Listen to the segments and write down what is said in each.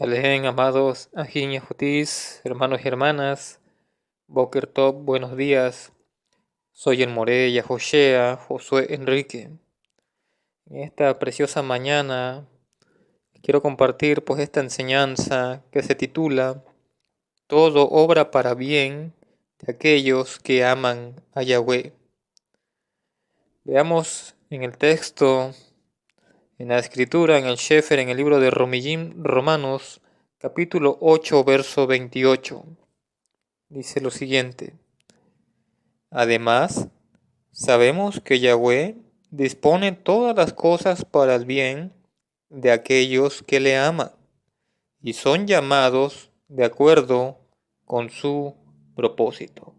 Shalom, amados Ajín y Ajotis, hermanos y hermanas, Boker Tov, buenos días. Soy el Moré Yahoshea, Josué Enrique. En esta preciosa mañana quiero compartir esta enseñanza que se titula Todo obra para bien de aquellos que aman a Yahweh. Veamos en el texto, en la escritura, en el Shefer, en el libro de Romanos, capítulo 8, verso 28. Dice lo siguiente: Además, sabemos que Yahweh dispone todas las cosas para el bien de aquellos que le aman y son llamados de acuerdo con su propósito.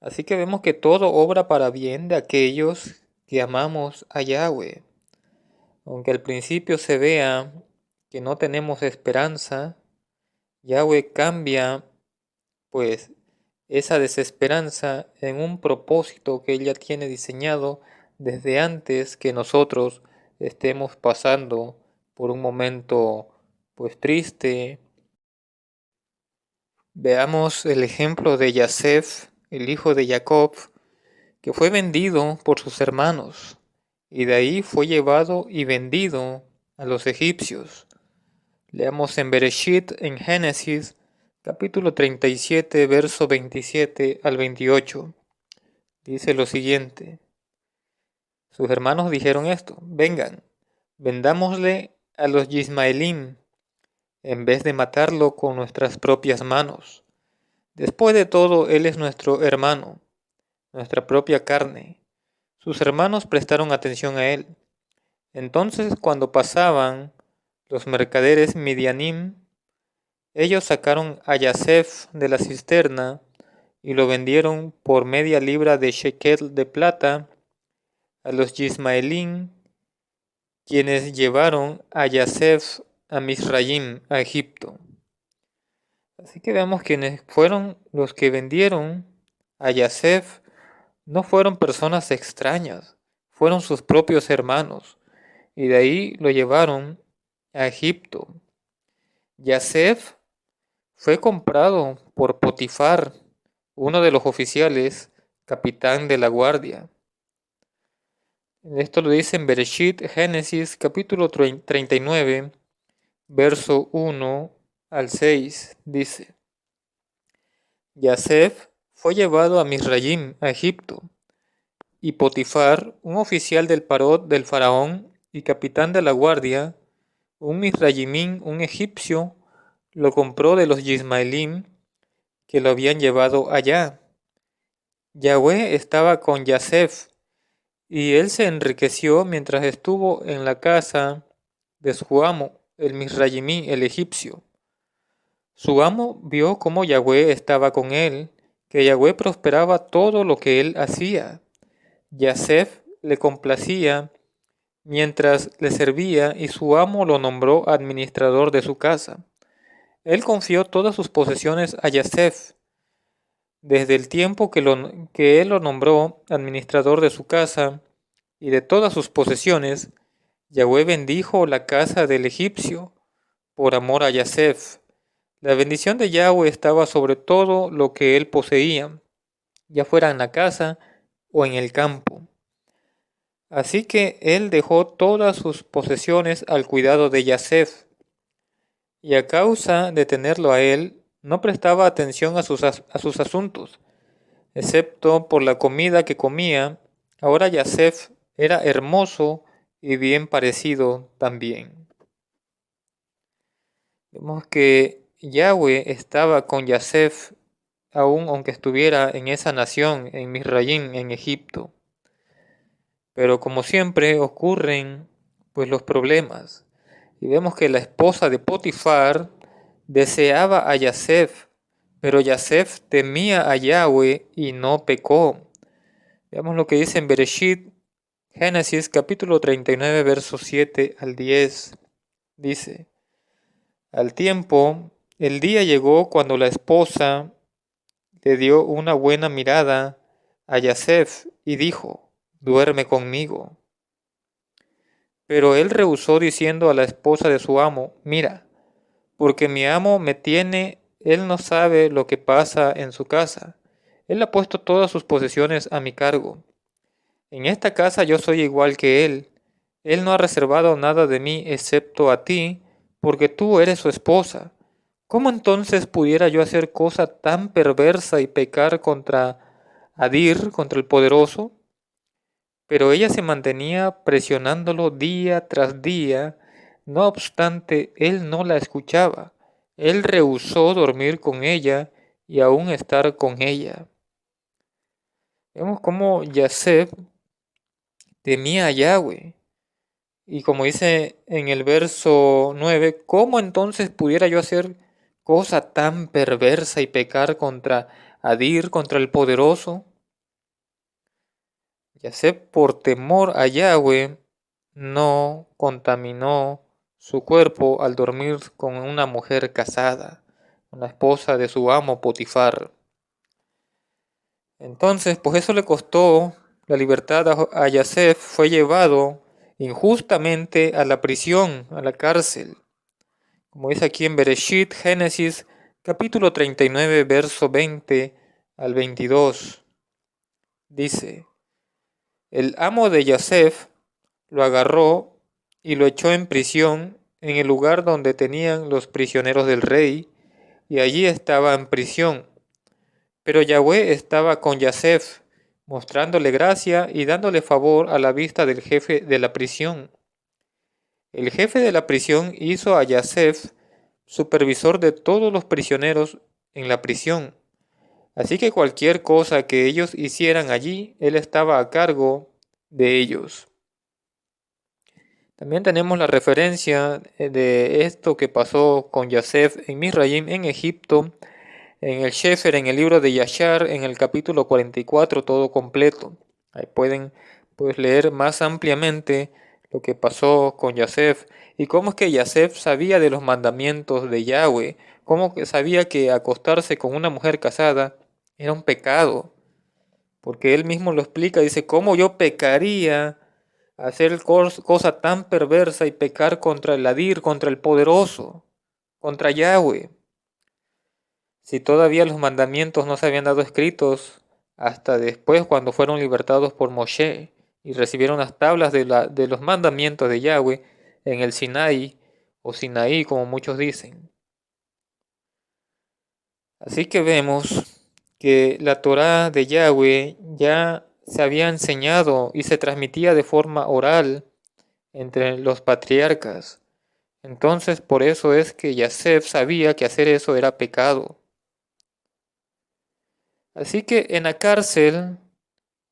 Así que vemos que todo obra para bien de aquellos que amamos a Yahweh. Aunque al principio se vea que no tenemos esperanza, Yahweh cambia esa desesperanza en un propósito que Él ya tiene diseñado desde antes que nosotros estemos pasando por un momento triste. Veamos el ejemplo de Yasef, el hijo de Jacob, que fue vendido por sus hermanos y de ahí fue llevado y vendido a los egipcios. Leamos en Bereshit, en Génesis, capítulo 37, verso 27 al 28. Dice lo siguiente: Sus hermanos dijeron esto: Vengan, vendámosle a los Yismaelim, en vez de matarlo con nuestras propias manos. Después de todo, él es nuestro hermano, nuestra propia carne. Sus hermanos prestaron atención a él. Entonces, cuando pasaban los mercaderes Midianim, ellos sacaron a Yasef de la cisterna y lo vendieron por media libra de shekel de plata a los Yismaelim, quienes llevaron a Yasef a Misraim, a Egipto. Así que vemos quienes fueron los que vendieron a Yasef no fueron personas extrañas, fueron sus propios hermanos, y de ahí lo llevaron a Egipto. Yasef fue comprado por Potifar, uno de los oficiales, capitán de la guardia. Esto lo dice en Bereshit, Génesis, capítulo 39, verso 1 al 6. Dice: Yasef fue llevado a Misraim, a Egipto, y Potifar, un oficial del parot del faraón y capitán de la guardia, un misraimín, un egipcio, lo compró de los Yismaelim que lo habían llevado allá. Yahweh estaba con Yasef, y él se enriqueció mientras estuvo en la casa de su amo, el misraimí, el egipcio. Su amo vio cómo Yahweh estaba con él, que Yahweh prosperaba todo lo que él hacía. Yasef le complacía mientras le servía y su amo lo nombró administrador de su casa. Él confió todas sus posesiones a Yasef. Desde el tiempo que él lo nombró administrador de su casa y de todas sus posesiones, Yahweh bendijo la casa del egipcio por amor a Yasef. La bendición de Yahweh estaba sobre todo lo que él poseía, ya fuera en la casa o en el campo. Así que él dejó todas sus posesiones al cuidado de Yasef, y a causa de tenerlo a él, no prestaba atención a sus asuntos, excepto por la comida que comía. Ahora Yasef era hermoso y bien parecido también. Vemos que Yahweh estaba con Yasef aún aunque estuviera en esa nación, en Misraim, en Egipto. Pero como siempre ocurren los problemas. Y vemos que la esposa de Potifar deseaba a Yasef, pero Yasef temía a Yahweh y no pecó. Veamos lo que dice en Bereshit, Génesis capítulo 39, versos 7 al 10. Dice: Al tiempo, el día llegó cuando la esposa le dio una buena mirada a Yasef y dijo: duerme conmigo. Pero él rehusó diciendo a la esposa de su amo: Mira, porque mi amo me tiene, él no sabe lo que pasa en su casa. Él ha puesto todas sus posesiones a mi cargo. En esta casa yo soy igual que él. Él no ha reservado nada de mí excepto a ti, porque tú eres su esposa. ¿Cómo entonces pudiera yo hacer cosa tan perversa y pecar contra Adir, contra el poderoso? Pero ella se mantenía presionándolo día tras día. No obstante, él no la escuchaba. Él rehusó dormir con ella y aún estar con ella. Vemos cómo Yaseb temía a Yahweh. Y como dice en el verso 9, ¿cómo entonces pudiera yo hacer cosa tan perversa y pecar contra Adir, contra el poderoso? Yaseb, por temor a Yahweh, no contaminó su cuerpo al dormir con una mujer casada, una esposa de su amo Potifar. Entonces, pues eso le costó la libertad a Yasef. Fue llevado injustamente a la prisión, a la cárcel. Como dice aquí en Bereshit, Génesis, capítulo 39, verso 20 al 22. Dice: el amo de Yasef lo agarró y lo echó en prisión en el lugar donde tenían los prisioneros del rey, y allí estaba en prisión. Pero Yahweh estaba con Yasef, mostrándole gracia y dándole favor a la vista del jefe de la prisión. El jefe de la prisión hizo a Yasef supervisor de todos los prisioneros en la prisión. Así que cualquier cosa que ellos hicieran allí, él estaba a cargo de ellos. También tenemos la referencia de esto que pasó con Yasef en Misraim, en Egipto, en el Shefer, en el libro de Yashar, en el capítulo 44, todo completo. Ahí pueden pues, leer más ampliamente lo que pasó con Yasef y cómo es que Yasef sabía de los mandamientos de Yahweh, cómo que sabía que acostarse con una mujer casada era un pecado, porque él mismo lo explica, dice: ¿cómo yo pecaría hacer cosa tan perversa y pecar contra el Adir, contra el poderoso, contra Yahweh? Si todavía los mandamientos no se habían dado escritos hasta después, cuando fueron libertados por Moshe y recibieron las tablas de los mandamientos de Yahweh en el Sinaí, o Sinaí como muchos dicen. Así que vemos que la Torá de Yahweh ya se había enseñado y se transmitía de forma oral entre los patriarcas. Entonces por eso es que Yasef sabía que hacer eso era pecado. Así que en la cárcel,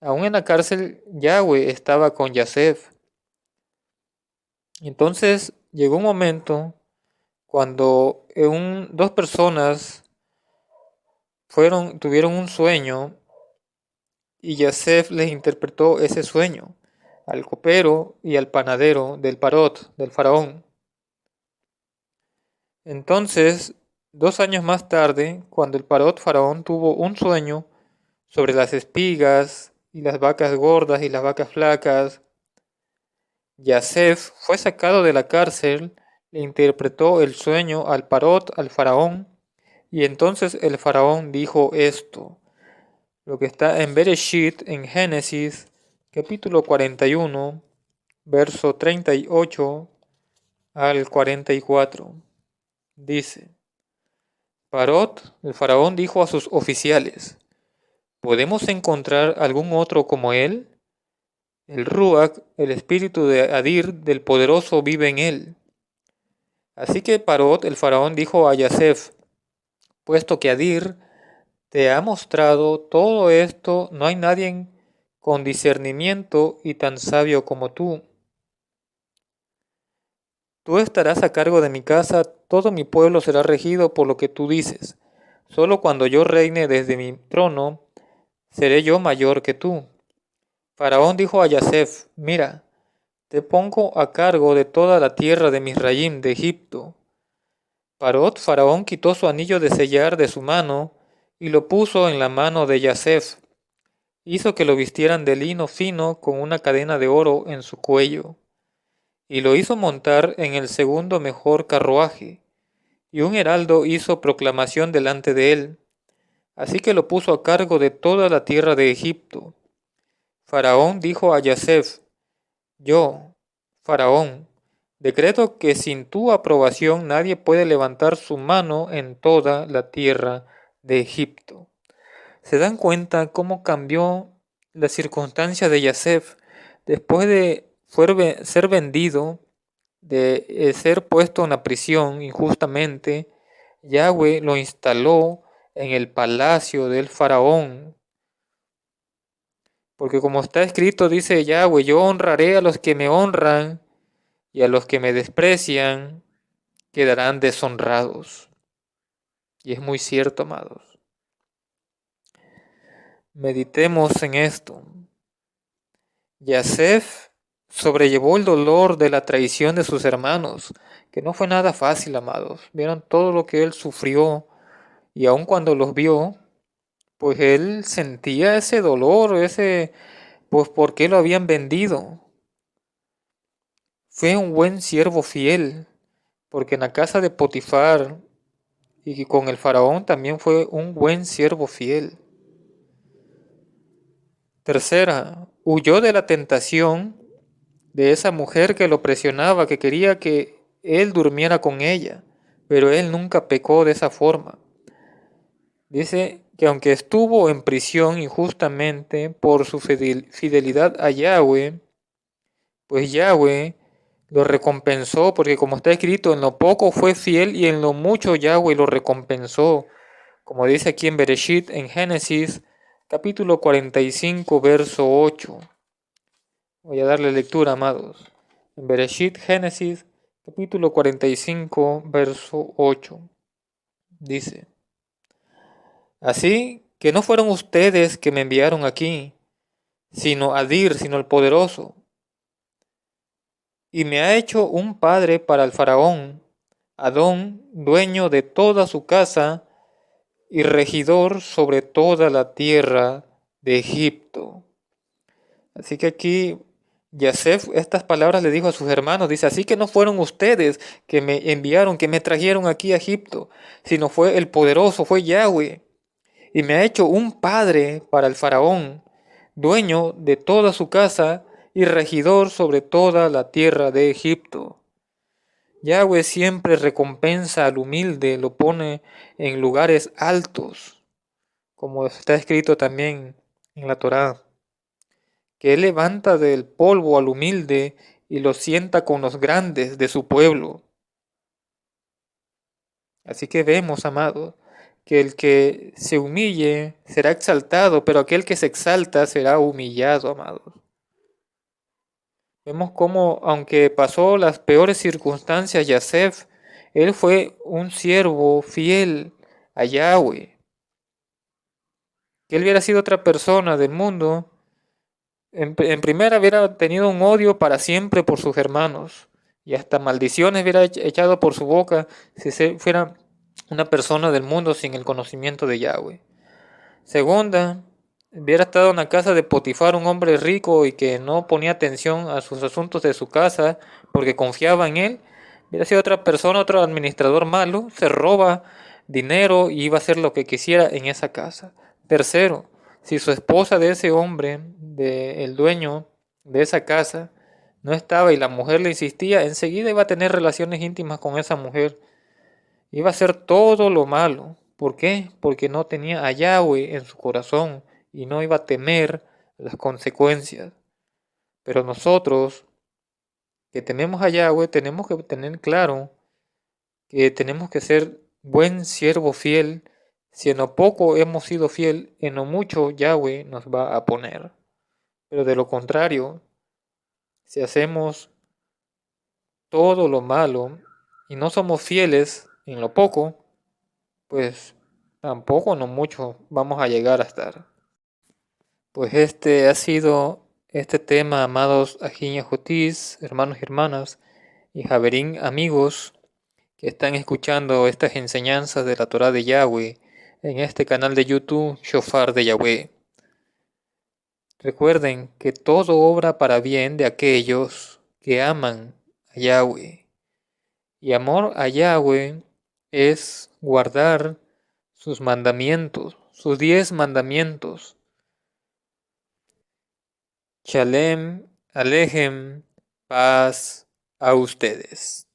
aún en la cárcel, Yahweh estaba con Yasef. Entonces llegó un momento cuando dos personas tuvieron un sueño y Yasef les interpretó ese sueño al copero y al panadero del parot, del faraón. Entonces, 2 años más tarde, cuando el parot faraón tuvo un sueño sobre las espigas y las vacas gordas y las vacas flacas, Yasef fue sacado de la cárcel, le interpretó el sueño al parot, al faraón, y entonces el faraón dijo esto, lo que está en Bereshit, en Génesis, capítulo 41, verso 38 al 44. Dice: Parot, el faraón, dijo a sus oficiales: ¿podemos encontrar algún otro como él? El Ruach, el espíritu de Adir, del poderoso, vive en él. Así que Parot, el faraón, dijo a Yasef: puesto que Adir te ha mostrado todo esto, no hay nadie con discernimiento y tan sabio como tú. Tú estarás a cargo de mi casa, todo mi pueblo será regido por lo que tú dices. Solo cuando yo reine desde mi trono, seré yo mayor que tú. Faraón dijo a Yasef: mira, te pongo a cargo de toda la tierra de Misraim, de Egipto. Faraón quitó su anillo de sellar de su mano y lo puso en la mano de Yasef. Hizo que lo vistieran de lino fino con una cadena de oro en su cuello. y lo hizo montar en el segundo mejor carruaje, y un heraldo hizo proclamación delante de él, así que lo puso a cargo de toda la tierra de Egipto. Faraón dijo a Yasef: Yo, Faraón, decreto que sin tu aprobación nadie puede levantar su mano en toda la tierra de Egipto. ¿Se dan cuenta cómo cambió la circunstancia de Yasef después de ser vendido, de ser puesto en la prisión injustamente? Yahweh lo instaló en el palacio del faraón, porque como está escrito, dice Yahweh: yo honraré a los que me honran, y a los que me desprecian quedarán deshonrados. Y es muy cierto, amados. Meditemos en esto. Yasef sobrellevó el dolor de la traición de sus hermanos, que no fue nada fácil, amados. Vieron todo lo que él sufrió, y aun cuando los vio, pues él sentía ese dolor, pues por qué lo habían vendido. Fue un buen siervo fiel, porque en la casa de Potifar y con el faraón también fue un buen siervo fiel. Tercera, huyó de la tentación de esa mujer que lo presionaba, que quería que él durmiera con ella, pero él nunca pecó de esa forma. Dice que aunque estuvo en prisión injustamente por su fidelidad a Yahweh, pues Yahweh lo recompensó, porque como está escrito, en lo poco fue fiel y en lo mucho Yahweh lo recompensó. Como dice aquí en Bereshit, en Génesis, capítulo 45, verso 8. Voy a darle lectura, amados. En Bereshit, Génesis, capítulo 45, verso 8. Dice: Así que no fueron ustedes que me enviaron aquí, sino Adir, sino el poderoso. Y me ha hecho un padre para el faraón, Adón, dueño de toda su casa y regidor sobre toda la tierra de Egipto. Así que aquí Yasef estas palabras le dijo a sus hermanos, dice: así que no fueron ustedes que me enviaron, que me trajeron aquí a Egipto, sino fue el poderoso, fue Yahweh. Y me ha hecho un padre para el faraón, dueño de toda su casa y regidor sobre toda la tierra de Egipto. Yahweh siempre recompensa al humilde, lo pone en lugares altos, como está escrito también en la Torá, que él levanta del polvo al humilde y lo sienta con los grandes de su pueblo. Así que vemos, amados, que el que se humille será exaltado, pero aquel que se exalta será humillado, amados. Vemos cómo, aunque pasó las peores circunstancias, Yasef, él fue un siervo fiel a Yahweh. Que él hubiera sido otra persona del mundo, en primera hubiera tenido un odio para siempre por sus hermanos, y hasta maldiciones hubiera echado por su boca si fuera una persona del mundo sin el conocimiento de Yahweh. Segunda, hubiera estado en la casa de Potifar, un hombre rico y que no ponía atención a sus asuntos de su casa porque confiaba en él. Hubiera sido otra persona, otro administrador malo, se roba dinero y iba a hacer lo que quisiera en esa casa. Tercero, si su esposa de ese hombre, el dueño de esa casa, no estaba y la mujer le insistía, enseguida iba a tener relaciones íntimas con esa mujer. Iba a hacer todo lo malo. ¿Por qué? Porque no tenía a Yahweh en su corazón y no iba a temer las consecuencias. Pero nosotros que tenemos a Yahweh tenemos que tener claro que tenemos que ser buen siervo fiel. Si en lo poco hemos sido fiel, en lo mucho Yahweh nos va a poner. Pero de lo contrario, si hacemos todo lo malo y no somos fieles en lo poco, pues tampoco no mucho vamos a llegar a estar. Pues este ha sido este tema, amados Ajiña Jutis, hermanos y hermanas, y Javerín amigos que están escuchando estas enseñanzas de la Torah de Yahweh en este canal de YouTube, Shofar de Yahweh. Recuerden que todo obra para bien de aquellos que aman a Yahweh. Y amor a Yahweh es guardar sus mandamientos, sus 10 mandamientos. Shalem, Alejem, paz a ustedes.